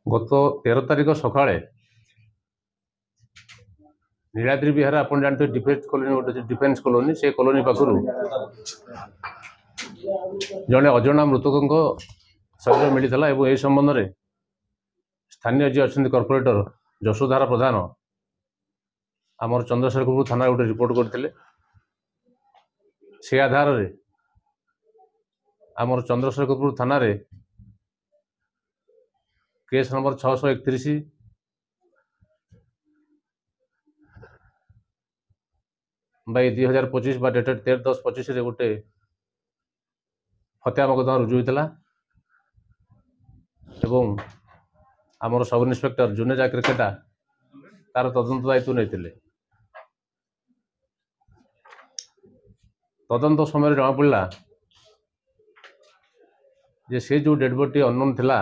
गत 13 तारिख सकाळे नीलाद्री विहार आपण जानते डिफेन्स कॉलोनी गोटे डिफेन्स कॉलोनी से कॉलोनी पाखु जड़े अजणा मृतकों शरीर मिलता है। संबंध में स्थानीय जी अच्छा कॉर्पोरेटर जशोधारा प्रधान आमर चंद्रशेखरपुर थाना गोटे रिपोर्ट करते से आधार रे आमर चंद्रशेखरपुर थाना रे केस नंबर 631 बाई 2025 डेटेड 13/10/25 रे गोटे हत्या मकदमा रुजु होता एवं आमर सब इन्स्पेक्टर जुनेजा क्रिकेटा तार तदंत दायित्व नहीं तदंत समय जना पड़ा जे से जो डेड बॉडी अननोन थिला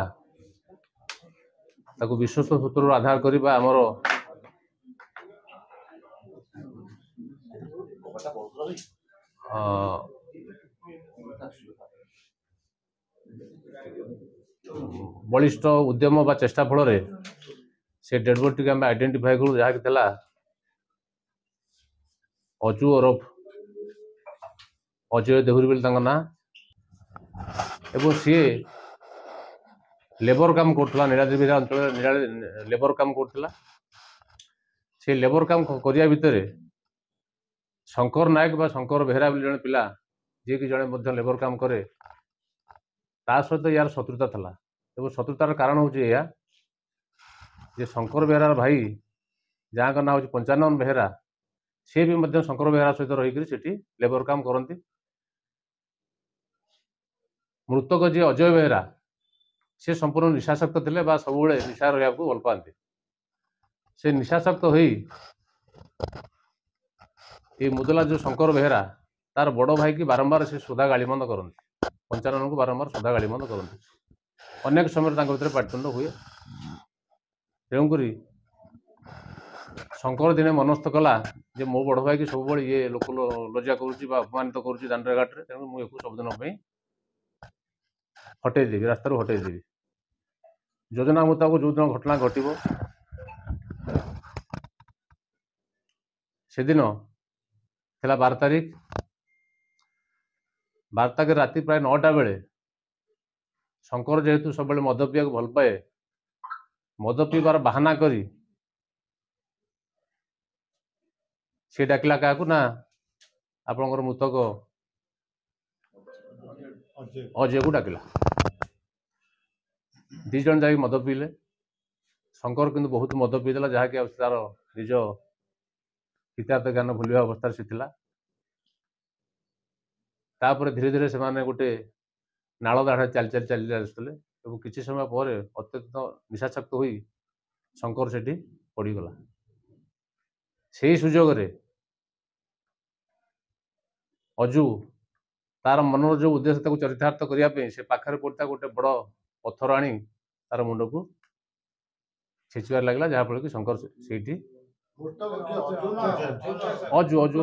ताको विश्वस्त सूत्र आधार करबा आमर बलिष्ठ उद्यम बा चेष्टा फल से डेड बॉडी के आइडेंटिफाई करूँ जहाँकि थिला अजू ओरफ अजय देहुरी बोली ना एवं सी लेबर काम करता नीलाद्री विहार अंचल लेबर काम करता से लेबर काम करिया भितर शंकर नायक बा शंकर बेहरा जड़े पिला जी कि जड़े लेबर काम करे ता सहित यार शत्रुता था एवं शत्रुतार कारण हूँ जे शंकर बेहरार भाई जहाँ का ना हूँ पंचानन बेहरा सी भी शंकर बेहरा सहित रही लेबर काम करती। मृतक जी अजय बेहरा से संपूर्ण निशाशक्त थे सब निशा रहा भल पाते से निशाशक्त हो मुदला जो शंकर बेहरा तार बड़ भाई की बारंबार से सुधा गाड़ीबंद करते पंचानन को बारंबार सुधा गाड़ीबंद करते अनेक समय भर पाटितुंड हुए तेणुक शंकर दिने मनस्थ कला जे मो बड़ भाई की सब ये लोक लज्जा करुच्ची अपमानित करुच्ची दांडे घाटे तेणु मुझे सबुदिन हटेदेवी रास्तार हटेदेवी योजना मुताबक जो दिन घटना घटव से दिन थिला 12 तारिख 12 तारिख राति प्राय 9टा बेले शंकर जेहेतु सब मद पीवा भल पाए मद पीबार बाहाना करी से डाकिला क्या ना आपणकर मृतक अजय को डाकिला दी जन जा मद पीले शंकर किंतु बहुत मद पीदेला जहाँकि तार निज हितार्थ ज्ञान भूलिया अवस्था से थिला तापर धीरे धीरे से माने गोटे नाल दाढ़े चल चल चल आसुले और किसी समय पर अत्यंत निशाशक्त हो शंकर सेठी पड़गला से सुजोग रे अजू तार मनर जो उद्देश्य चरितार्थ करने से पाखे पड़ता गोटे बड़ पत्थर आनी तार मुंड को छेचिबार लगला जहाँफल कि शंकर से अजू अजू